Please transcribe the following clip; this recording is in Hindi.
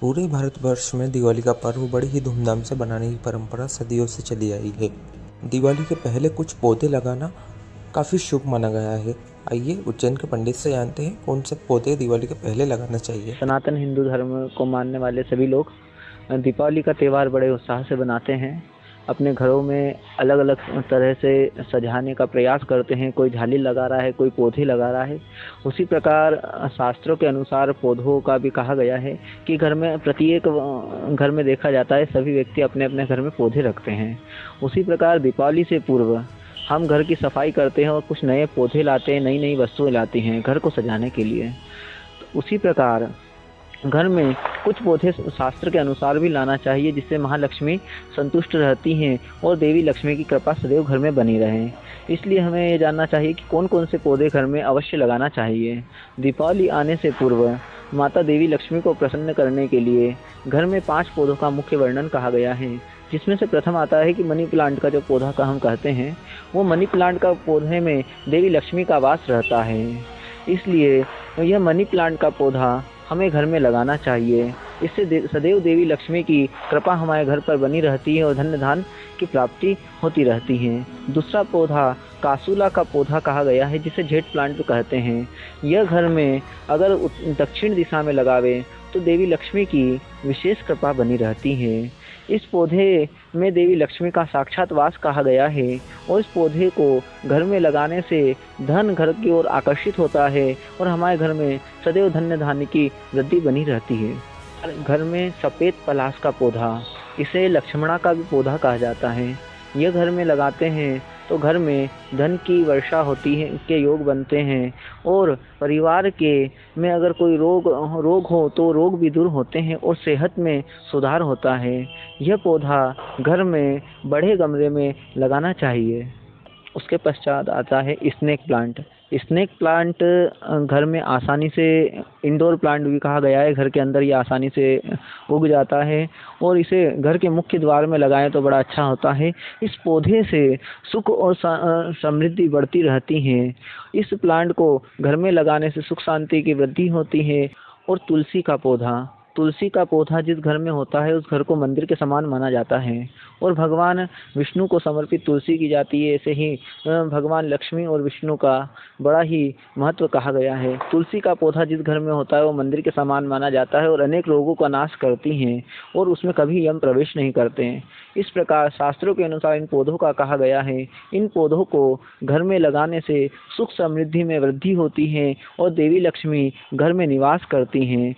पूरे भारतवर्ष में दिवाली का पर्व बड़ी ही धूमधाम से मनाने की परंपरा सदियों से चली आई है। दिवाली के पहले कुछ पौधे लगाना काफ़ी शुभ माना गया है। आइए उज्जैन के पंडित से जानते हैं कौन से पौधे दिवाली के पहले लगाना चाहिए। सनातन हिंदू धर्म को मानने वाले सभी लोग दीपावली का त्यौहार बड़े उत्साह से बनाते हैं। अपने घरों में अलग अलग तरह से सजाने का प्रयास करते हैं। कोई झाली लगा रहा है, कोई पौधे लगा रहा है। उसी प्रकार शास्त्रों के अनुसार पौधों का भी कहा गया है कि घर में प्रत्येक घर में देखा जाता है सभी व्यक्ति अपने अपने घर में पौधे रखते हैं। उसी प्रकार दीपावली से पूर्व हम घर की सफाई करते हैं और कुछ नए पौधे लाते हैं, नई नई वस्तुएं लाते हैं घर को सजाने के लिए। उसी प्रकार घर में कुछ पौधे शास्त्र के अनुसार भी लाना चाहिए, जिससे महालक्ष्मी संतुष्ट रहती हैं और देवी लक्ष्मी की कृपा सदैव घर में बनी रहे। इसलिए हमें ये जानना चाहिए कि कौन कौन से पौधे घर में अवश्य लगाना चाहिए। दीपावली आने से पूर्व माता देवी लक्ष्मी को प्रसन्न करने के लिए घर में 5 पौधों का मुख्य वर्णन कहा गया है, जिसमें से प्रथम आता है कि मनी प्लांट का जो पौधा का हम कहते हैं, वो मनी प्लांट का पौधे में देवी लक्ष्मी का वास रहता है। इसलिए यह मनी प्लांट का पौधा हमें घर में लगाना चाहिए। इससे सदैव देवी लक्ष्मी की कृपा हमारे घर पर बनी रहती है और धन्य धान की प्राप्ति होती रहती है। दूसरा पौधा कासूला का पौधा कहा गया है, जिसे जेट प्लांट भी कहते हैं। यह घर में अगर दक्षिण दिशा में लगावे तो देवी लक्ष्मी की विशेष कृपा बनी रहती है। इस पौधे में देवी लक्ष्मी का साक्षात वास कहा गया है और इस पौधे को घर में लगाने से धन घर की ओर आकर्षित होता है और हमारे घर में सदैव धन्य धान्य की वृद्धि बनी रहती है। घर में सफ़ेद पलाश का पौधा, इसे लक्ष्मणा का भी पौधा कहा जाता है, यह घर में लगाते हैं तो घर में धन की वर्षा होती है के योग बनते हैं और परिवार के में अगर कोई रोग हो तो रोग भी दूर होते हैं और सेहत में सुधार होता है। यह पौधा घर में बड़े गमले में लगाना चाहिए। उसके पश्चात आता है स्नेक प्लांट। स्नेक प्लांट घर में आसानी से इंडोर प्लांट भी कहा गया है, घर के अंदर ये आसानी से उग जाता है और इसे घर के मुख्य द्वार में लगाएं तो बड़ा अच्छा होता है। इस पौधे से सुख और समृद्धि बढ़ती रहती है। इस प्लांट को घर में लगाने से सुख शांति की वृद्धि होती है। और तुलसी का पौधा जिस घर में होता है उस घर को मंदिर के समान माना जाता है और भगवान विष्णु को समर्पित तुलसी की जाती है। ऐसे ही भगवान लक्ष्मी और विष्णु का बड़ा ही महत्व कहा गया है। तुलसी का पौधा जिस घर में होता है वो मंदिर के समान माना जाता है और अनेक रोगों का नाश करती हैं और उसमें कभी यम प्रवेश नहीं करते हैं। इस प्रकार शास्त्रों के अनुसार इन पौधों का कहा गया है, इन पौधों को घर में लगाने से सुख समृद्धि में वृद्धि होती है और देवी लक्ष्मी घर में निवास करती हैं।